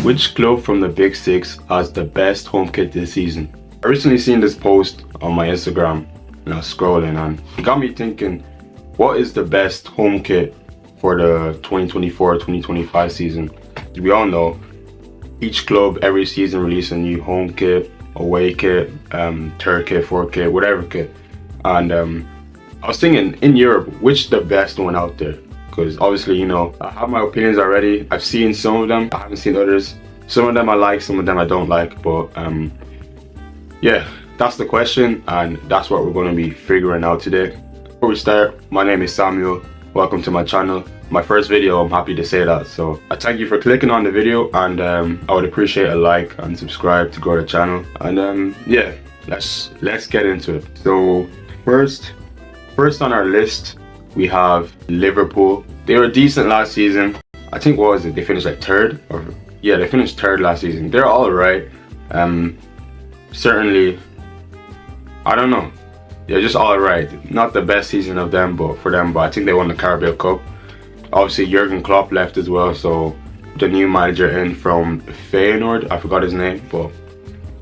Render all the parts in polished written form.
Which club from the Big Six has the best home kit this season? I recently seen this post on my Instagram and I was scrolling and it got me thinking, what is the best home kit for the 2024-2025 season? We all know each club every season release a new home kit, away kit, third kit, fourth kit, whatever kit. And I was thinking in Europe, which the best one out there? Because obviously, you know, I have my opinions already. I've seen some of them, I haven't seen others. Some of them I like, some of them I don't like. But yeah, that's the question and that's what we're going to be figuring out today. Before we start, my name is Samuel. Welcome to my channel. My first video, I'm happy to say that. So I thank you for clicking on the video and I would appreciate a like and subscribe to grow the channel. And yeah, let's get into it. So first on our list, we have Liverpool. They were decent last season. I think, what was it? They finished like third? Yeah, they finished third last season. They're all right. Certainly, I don't know. They're just all right. Not the best season of them, but I think they won the Carabao Cup. Obviously, Jurgen Klopp left as well, so the new manager in from Feyenoord, I forgot his name, but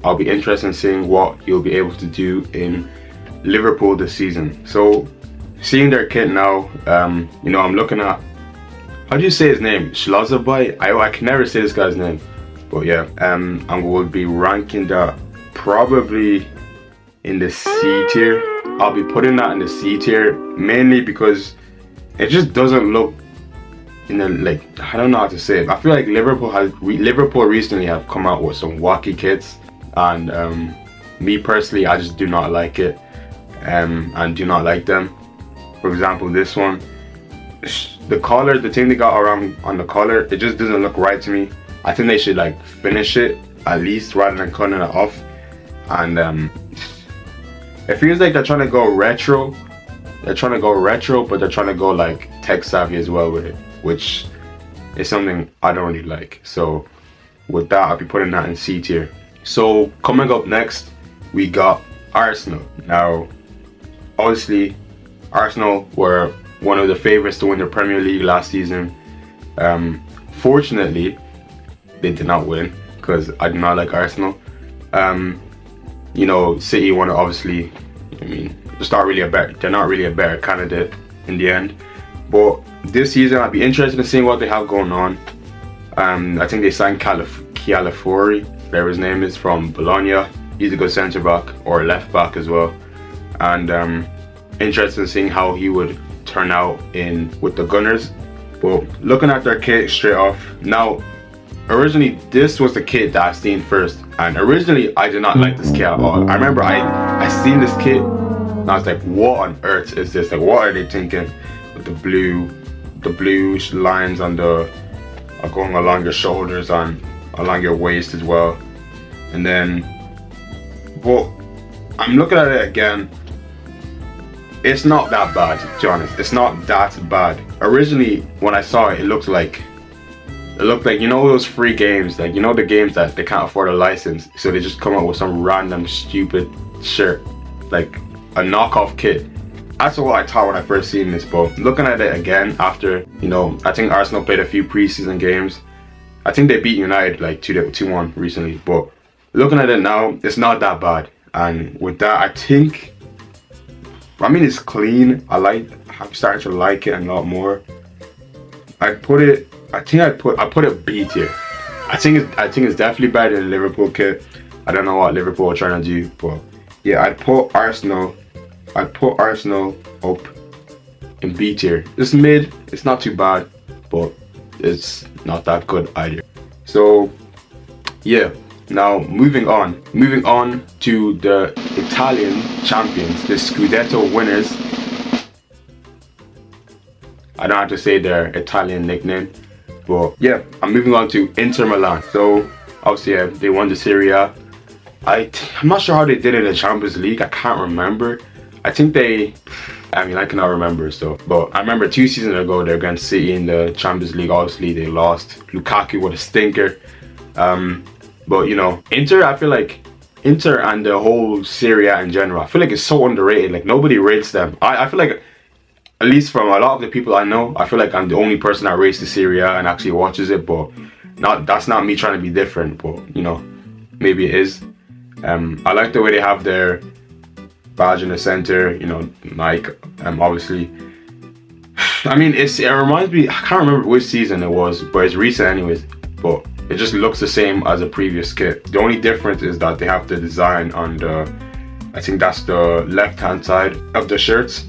I'll be interested in seeing what he'll be able to do in Liverpool this season. So seeing their kit now, you know, I'm looking at, how do you say his name? Schlotterbeck? I can never say this guy's name, but yeah, I will be ranking that probably in the C tier. I'll be putting that in the C tier mainly because it just doesn't look in the, like, I don't know how to say it. I feel like Liverpool recently have come out with some wacky kits, and me personally, I just do not like it, and do not like them. For example, this one, the collar, the thing they got around on the collar, it just doesn't look right to me. I think they should like finish it at least rather than cutting it off. And it feels like they're trying to go retro. They're trying to go retro, but they're trying to go like tech savvy as well with it, which is something I don't really like. So with that, I'll be putting that in C tier. So coming up next, we got Arsenal. Now, obviously, Arsenal were one of the favourites to win the Premier League last season. Fortunately, they did not win because I do not like Arsenal. You know, City won it, obviously. I mean, they're not really a better candidate in the end. But this season, I'd be interested in seeing what they have going on. I think they signed Calafiori, whatever his name is, from Bologna. He's a good centre back or left back as well. And interested in seeing how he would turn out with the Gunners. But looking at their kit straight off, now originally this was the kit that I seen first, and originally I did not like this kit at all. I remember I seen this kit and I was like, what on earth is this? Like, what are they thinking with the blue lines on going along your shoulders and along your waist as well. And then, but I'm looking at it again. It's not that bad, to be honest. It's not that bad. Originally, when I saw it, it looked like, you know, those free games, like, you know, the games that they can't afford a license, so they just come up with some random stupid shirt, like a knockoff kit. That's what I thought when I first seen this, but looking at it again after, you know, I think Arsenal played a few preseason games. I think they beat United like 2-1 recently, but looking at it now, it's not that bad. And with that, I mean, it's clean. I'm starting to like it a lot more. I put it B tier. I think it's definitely better than the Liverpool kit. I don't know what Liverpool are trying to do, but yeah, I'd put Arsenal up in B tier. It's mid. It's not too bad, but it's not that good either. So yeah. Now moving on to the Italian champions, the Scudetto winners. I don't have to say their Italian nickname, but yeah, I'm moving on to Inter Milan. So obviously, yeah, they won the Serie A. I'm not sure how they did it in the Champions League. I can't remember. I cannot remember. So, but I remember 2 seasons ago they're against City in the Champions League. Obviously, they lost. Lukaku with a stinker. But you know, I feel like Inter and the whole Serie A in general, I feel like it's so underrated. Like, nobody rates them. I feel like, at least from a lot of the people I know, I feel like I'm the only person that rates the Serie A and actually watches it. But That's not me trying to be different, but you know, maybe it is. I like the way they have their badge in the center, you know, Nike, obviously. I mean, it reminds me, I can't remember which season it was, but it's recent anyways, but it just looks the same as a previous kit. The only difference is that they have the design on the, I think that's the left hand side of the shirts,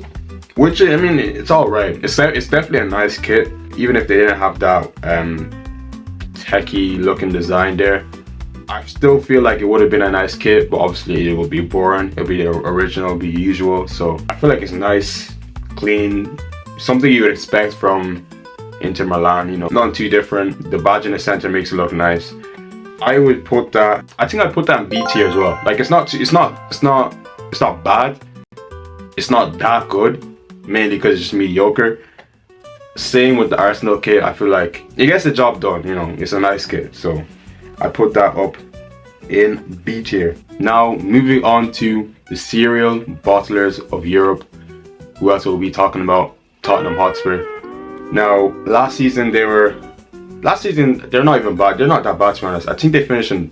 which, I mean, it's all right. It's definitely a nice kit, even if they didn't have that techie looking design there. I still feel like it would have been a nice kit, but obviously it would be boring. It'll be the original, it'll be usual. So I feel like it's nice, clean, something you would expect from Inter Milan, you know, nothing too different. The badge in the center makes it look nice. I would put that, I think I'd put that in B tier as well. Like it's not bad. It's not that good, mainly because it's just mediocre. Same with the Arsenal kit. I feel like it gets the job done, you know, it's a nice kit. So I put that up in B tier. Now moving on to the cereal bottlers of Europe. Who else will we be talking about? Tottenham Hotspur. Now last season they're not even bad. They're not that bad, to be honest. I think they finished in,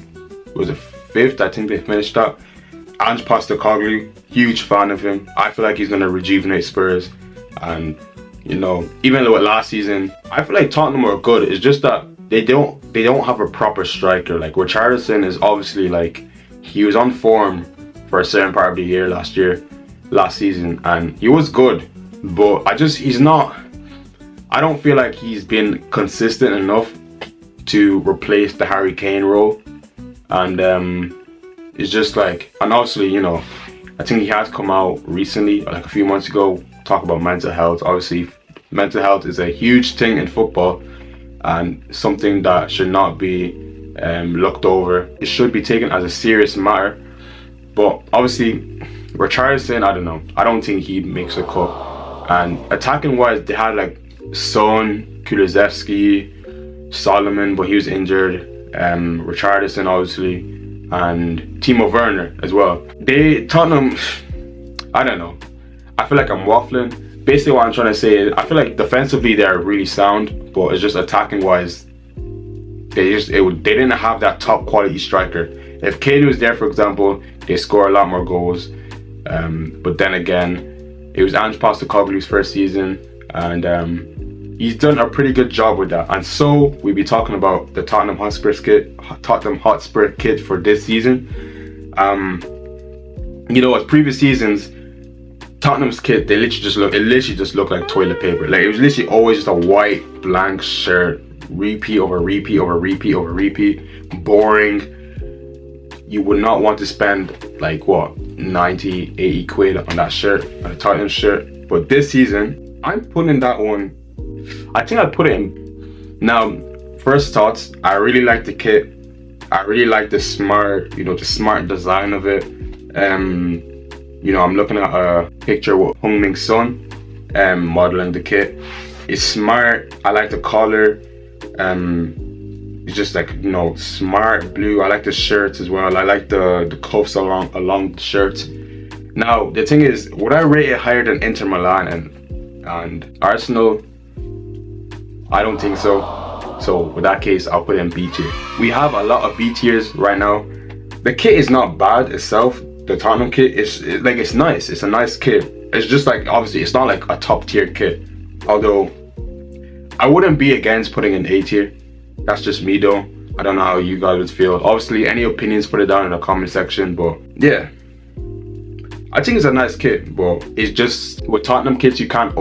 was it 5th? I think they finished that. Ange Postecoglou, huge fan of him. I feel like he's gonna rejuvenate Spurs, and you know, even though last season I feel like Tottenham were good. It's just that they don't have a proper striker. Like Richarlison is obviously like, he was on form for a certain part of the year last season, and he was good, but I don't feel like he's been consistent enough to replace the Harry Kane role. And it's just like, and obviously, you know, I think he has come out recently, like a few months ago, talk about mental health. Obviously mental health is a huge thing in football and something that should not be looked over. It should be taken as a serious matter. But obviously Richarlison, I don't know, I don't think he makes a cut. And attacking wise, they had like Son, Kulusevski, Solomon, but he was injured, Richarlison obviously, and Timo Werner as well. Tottenham, I don't know, I feel like I'm waffling. Basically what I'm trying to say is, I feel like defensively they're really sound, but it's just attacking wise, they didn't have that top quality striker. If Kane was there, for example, they score a lot more goals. But then again, it was Ange Postecoglou's first season, and he's done a pretty good job with that. And so we'll be talking about the Tottenham Hotspur kit for this season. You know, as previous seasons, Tottenham's kit, it literally just looked like toilet paper. Like it was literally always just a white blank shirt, repeat over repeat over repeat over repeat, boring. You would not want to spend like what, 90, 80 quid on that shirt, on a Tottenham shirt. But this season, I'm putting that one, I think I'd put it in. Now, first thoughts, I really like the kit. I really like the smart, you know, the smart design of it. You know, I'm looking at a picture with Heung-min Son modeling the kit. It's smart. I like the color. It's just like, you know, smart blue. I like the shirts as well. I like the cuffs along the shirts. Now the thing is, would I rate it higher than Inter Milan and Arsenal? I don't think so. So with that case, I'll put it in B tier. We have a lot of B tiers right now. The kit is not bad itself. The Tottenham kit is it's nice. It's a nice kit. It's just like, obviously it's not like a top tier kit. Although I wouldn't be against putting in A tier. That's just me though. I don't know how you guys would feel. Obviously any opinions, put it down in the comment section. But yeah, I think it's a nice kit, but it's just with Tottenham kits you can't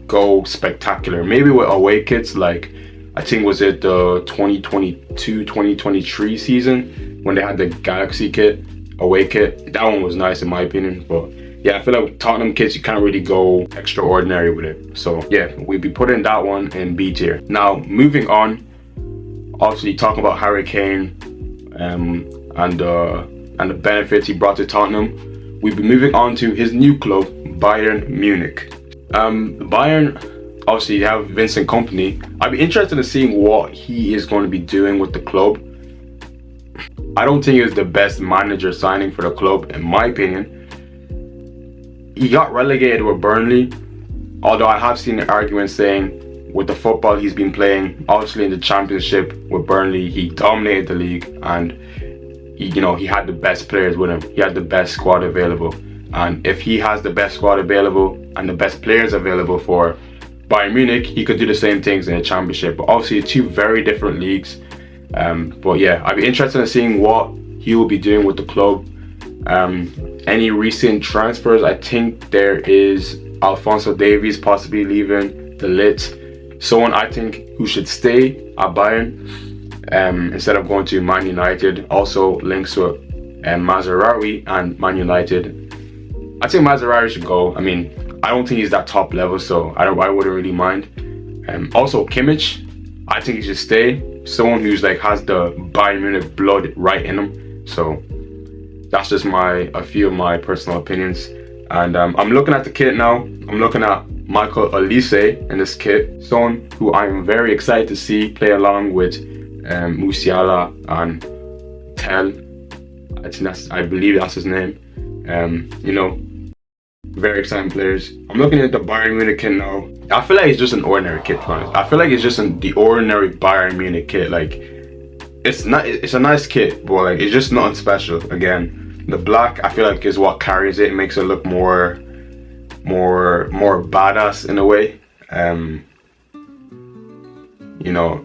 go spectacular. Maybe with away kits, like I think was it the 2022-2023 season when they had the Galaxy kit, away kit. That one was nice in my opinion. But yeah, I feel like with Tottenham kits you can't really go extraordinary with it. So yeah, we'll be putting that one in B tier. Now moving on, obviously talking about Harry Kane and the benefits he brought to Tottenham, we'll be moving on to his new club, Bayern Munich. Bayern, obviously you have Vincent Kompany. I'd be interested in seeing what he is going to be doing with the club. I don't think he was the best manager signing for the club, in my opinion. He got relegated with Burnley, although I have seen an argument saying with the football he's been playing, obviously in the Championship with Burnley, he dominated the league, and he had the best players with him. He had the best squad available, and if he has the best squad available and the best players available for Bayern Munich, he could do the same things in the Championship. But obviously, two very different leagues. But yeah, I'd be interested in seeing what he will be doing with the club. Any recent transfers? I think there is Alphonso Davies possibly leaving, De Ligt, someone I think who should stay at Bayern instead of going to Man United. Also links with Mazraoui and Man United. I think Mazraoui should go. I mean, I don't think he's that top level, so I wouldn't really mind. Also Kimmich, I think he should stay. Someone who's like has the Bayern Munich blood right in him. So that's just a few of my personal opinions. And I'm looking at the kit now. I'm looking at Michael Olise in this kit. Someone who I'm very excited to see play along with Musiala and Tel. I believe that's his name. Very exciting players. I'm looking at the Bayern Munich kit now. I feel like it's just an ordinary kit, to be honest. I feel like it's just the ordinary Bayern Munich kit. Like, it's a nice kit, but like it's just nothing special. Again, the black I feel like is what carries it. It makes it look more badass in a way.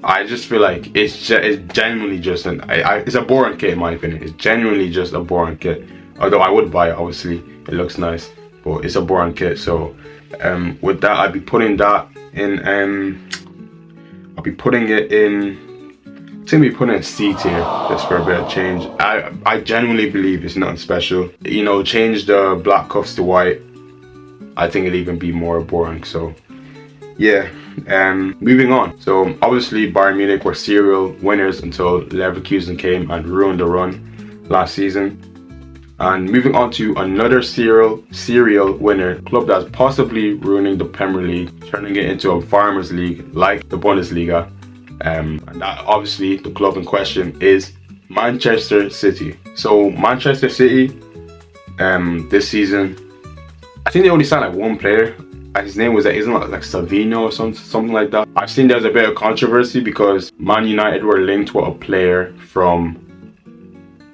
I just feel like it's genuinely just it's a boring kit in my opinion. It's genuinely just a boring kit. Although I would buy it, obviously, it looks nice. But it's a boring kit, so with that I'd be putting that in I'll be putting it in C tier just for a bit of change. I genuinely believe it's nothing special. Change the black cuffs to white, I think it'd even be more boring. So yeah, moving on. So obviously Bayern Munich were serial winners until Leverkusen came and ruined the run last season. And moving on to another serial winner, club that's possibly ruining the Premier League, turning it into a farmers league like the Bundesliga. And that, obviously, the club in question is Manchester City. So Manchester City, this season, I think they only signed like one player. His name was isn't it like Savino or something like that. I've seen there's a bit of controversy because Man United were linked with a player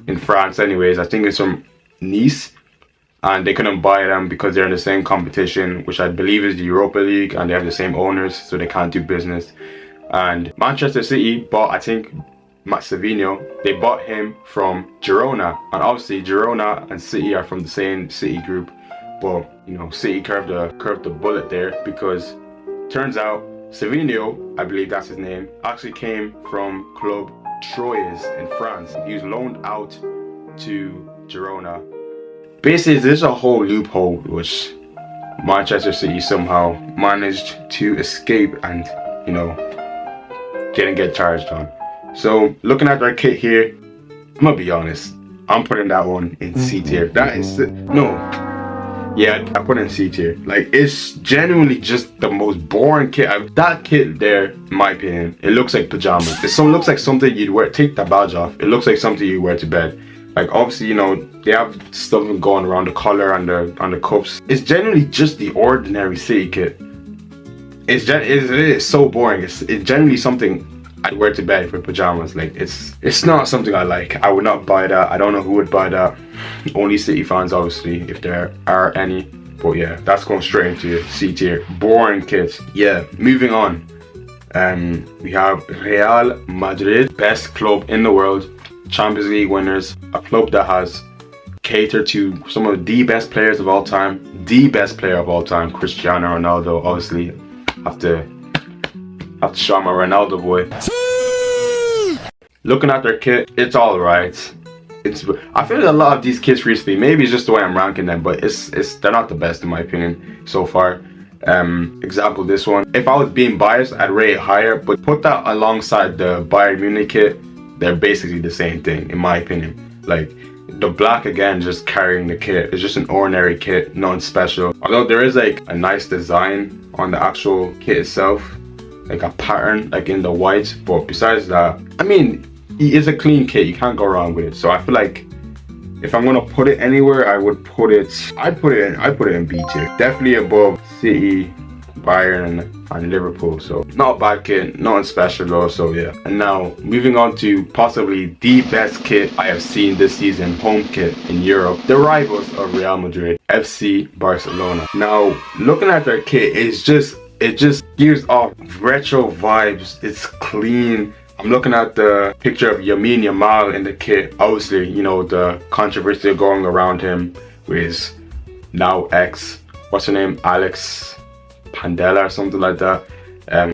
in France anyways. I think it's from Nice, and they couldn't buy them because they're in the same competition, which I believe is the Europa League, and they have the same owners, so they can't do business. And Manchester City bought, I think, Matt Savino. They bought him from Girona, and obviously Girona and City are from the same city group, but City curved the bullet there, because turns out Savino, I believe that's his name, actually came from Club Troyes in France. He was loaned out to Girona. Basically, there's a whole loophole which Manchester City somehow managed to escape and didn't get charged on. So looking at their kit here, I'm gonna be honest, I'm putting that one in C tier. That is I put it in C tier. Like, it's genuinely just the most boring kit. That kit there, in my opinion, it looks like pajamas. Looks like something you'd wear. Take the badge off. It looks like something you wear to bed. Like, obviously, they have stuff going around the collar and the cuffs. It's generally just the ordinary City kit. It is so boring. It's generally something I'd wear to bed for pajamas. Like, it's not something I like. I would not buy that. I don't know who would buy that. Only City fans, obviously, if there are any. But yeah, that's going straight into C tier. Boring kit. Yeah, moving on. We have Real Madrid, best club in the world, Champions League winners, a club that has catered to some of the best players of all time. The best player of all time, Cristiano Ronaldo. Obviously, have to show my Ronaldo boy. Looking at their kit, it's alright. I feel like a lot of these kits recently, maybe it's just the way I'm ranking them, but they're not the best in my opinion so far. Example, this one. If I was being biased, I'd rate it higher, but put that alongside the Bayern Munich kit, they're basically the same thing in my opinion. Like, the black, again, just carrying the kit. It's just an ordinary kit, nothing special. Although there is like a nice design on the actual kit itself, like a pattern like in the white, but besides that, I mean, it's a clean kit, you can't go wrong with it. So I feel like if I'm gonna put it anywhere, I'd put it in B tier. Definitely above City, Bayern and Liverpool. So not a bad kit, nothing special though. So yeah. And now moving on to possibly the best kit I have seen this season, home kit in Europe, the rivals of Real Madrid, FC Barcelona. Now looking at their kit, it just gives off retro vibes. It's clean. I'm looking at the picture of Lamine Yamal in the kit. Obviously, you know, the controversy going around him with now what's her name, Alex Pandela or something like that.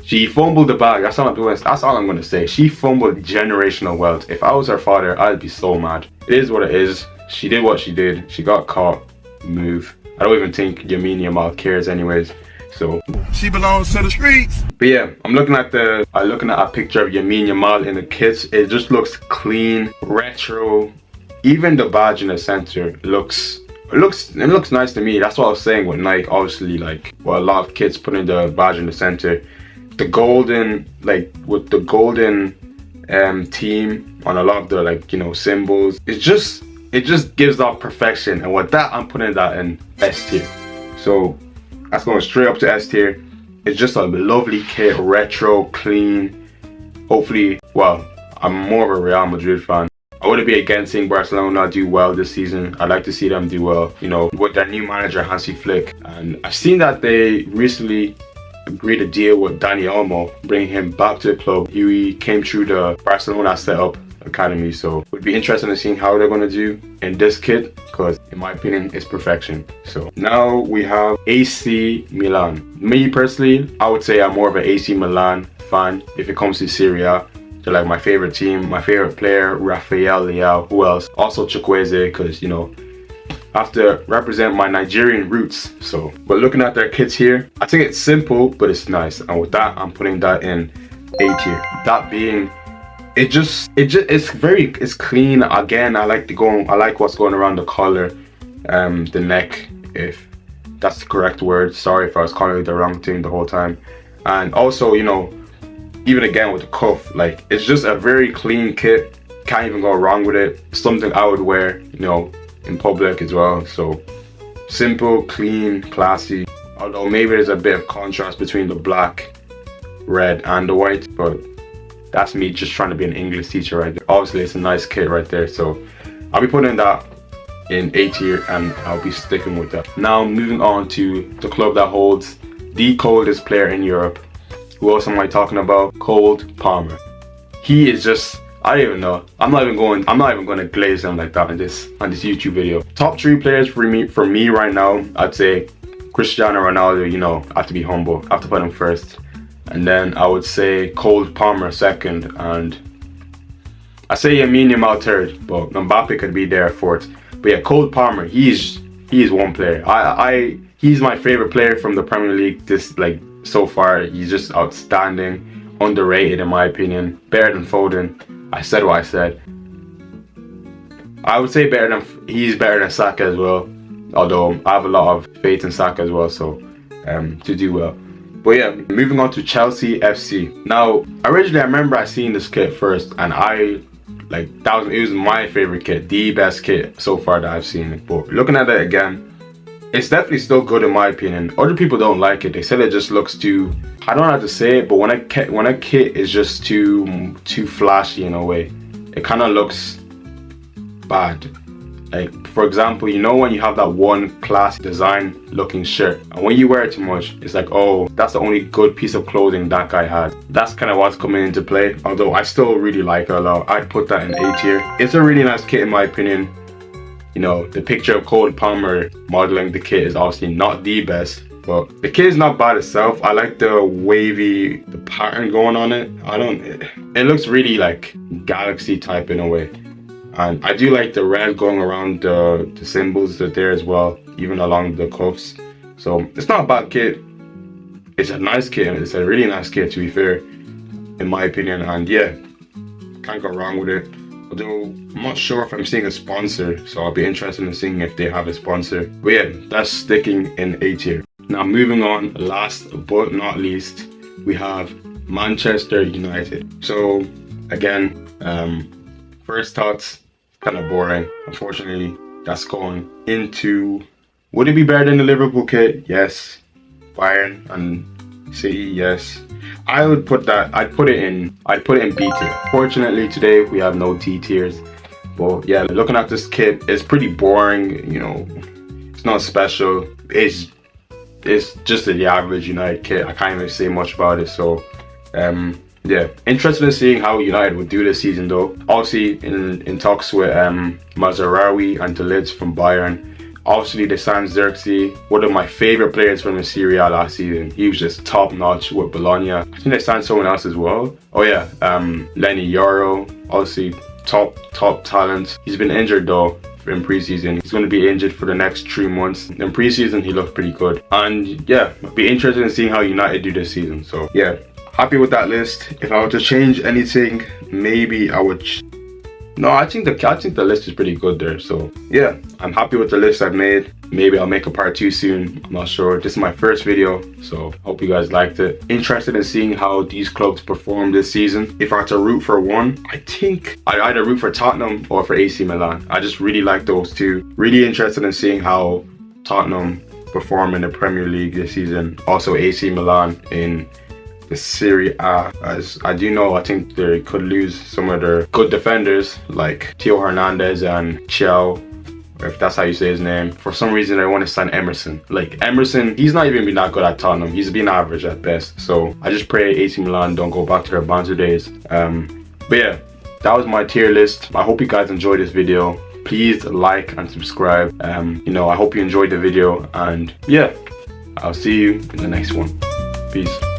She fumbled the bag. That's all I'm gonna say. She fumbled generational wealth. If I was her father, I'd be so mad. It is what it is. She did what she did. She got caught. Move. I don't even think Lamine Yamal cares anyways. So she belongs to the streets. But yeah, I'm looking at a picture of Lamine Yamal in the kits. It just looks clean, retro. Even the badge in the center looks nice to me. That's what I was saying with Nike. Obviously, like, well, a lot of kits putting the badge in the center. The golden, like with the golden team on a lot of the, like, you know, symbols. It just gives off perfection. And with that, I'm putting that in S tier. So that's going straight up to S tier. It's just a lovely kit, retro, clean. Hopefully, well, I'm more of a Real Madrid fan. I wouldn't be against seeing Barcelona do well this season. I'd like to see them do well, you know, with their new manager, Hansi Flick. And I've seen that they recently agreed a deal with Dani Olmo, bringing him back to the club. He came through the Barcelona setup academy, so it would be interesting to see how they're going to do in this kit, because in my opinion it's perfection. So now we have AC Milan. Me personally, I would say I'm more of an AC Milan fan if it comes to Serie A. They're like my favorite team, my favorite player, Rafael Leao. Who else? Also Chukwueze, because, you know, I have to represent my Nigerian roots. So, but looking at their kits here, I think it's simple, but it's nice. And with that, I'm putting that in A tier. That being, it's clean. Again, I like what's going around the collar, the neck, if that's the correct word. Sorry if I was calling it the wrong thing the whole time. And also, you know, even again with the cuff, like, it's just a very clean kit. Can't even go wrong with it. Something I would wear, you know, in public as well. So simple, clean, classy. Although maybe there's a bit of contrast between the black, red and the white, but that's me just trying to be an English teacher right there. Obviously it's a nice kit right there, so I'll be putting that in A tier and I'll be sticking with that. Now moving on to the club that holds the coldest player in Europe. Who else am I talking about? Cole Palmer. He is just, I don't even know. I'm not even going to glaze him like that on this YouTube video. Top 3 players for me right now, I'd say Cristiano Ronaldo. You know, I have to be humble. I have to put him first. And then I would say Cole Palmer second, and I say Lamine Yamal third, but Mbappe could be there fourth. But yeah, Cole Palmer, he's one player. He's my favorite player from the Premier League so far. He's just outstanding, underrated in my opinion, better than Foden. I said what I said. I would say he's better than Saka as well, although I have a lot of faith in Saka as well, so to do well. But yeah, moving on to Chelsea FC. Now, originally I remember I seen this kit first, and it was my favorite kit, the best kit so far that I've seen. But looking at it again, it's definitely still good in my opinion. Other people don't like it. They said it just looks too, I don't know how to say it, but when a kit is just too flashy in a way, it kind of looks bad. Like, for example, you know when you have that one classic design looking shirt, and when you wear it too much, it's like, oh, that's the only good piece of clothing that guy had. That's kind of what's coming into play, although I still really like it a lot. I'd put that in A tier. It's a really nice kit in my opinion. You know, the picture of Cole Palmer modeling the kit is obviously not the best, but the kit is not bad itself. I like the wavy, the pattern going on it. It looks really like galaxy type in a way. And I do like the red going around the symbols that there as well, even along the cuffs. So it's not a bad kit. It's a nice kit. It's a really nice kit, to be fair, in my opinion. And yeah, can't go wrong with it. Although I'm not sure if I'm seeing a sponsor, so I'll be interested in seeing if they have a sponsor. But yeah, that's sticking in A tier. Now moving on, last but not least, we have Manchester United. So again, first thoughts, kind of boring. Unfortunately, that's going into, would it be better than the Liverpool kit? Yes. Bayern and City, yes. I'd put it in B tier. Fortunately today we have no T tiers. But yeah, looking at this kit, it's pretty boring, you know, it's not special. It's just the average United kit. I can't even say much about it. So yeah, interested in seeing how United would do this season though. Obviously in talks with Mazraoui and De Ligt from Bayern. Obviously they signed Xerxes, one of my favorite players from the Serie A last season. He was just top notch with Bologna. I think they signed someone else as well. Oh yeah, Lenny Yoro, obviously top talent. He's been injured though in preseason. He's going to be injured for the next 3 months. In preseason he looked pretty good. And yeah, I'd be interested in seeing how United do this season. So yeah, happy with that list. If I were to change anything, maybe I would no, I think the list is pretty good there. So yeah, I'm happy with the list I've made. Maybe I'll make a part 2 soon. I'm not sure. This is my first video, so hope you guys liked it. Interested in seeing how these clubs perform this season. If I had to root for one, I think I'd either root for Tottenham or for AC Milan. I just really like those two. Really interested in seeing how Tottenham perform in the Premier League this season. Also AC Milan in the Serie A, as I do know, I think they could lose some of their good defenders like Theo Hernandez and Chao, or if that's how you say his name. For some reason I want to sign Emerson. Like Emerson, he's not even been that good at Tottenham. He's been average at best. So I just pray AC Milan don't go back to their Banter days. But yeah, that was my tier list. I hope you guys enjoyed this video. Please like and subscribe. You know, I hope you enjoyed the video, and yeah, I'll see you in the next one. Peace.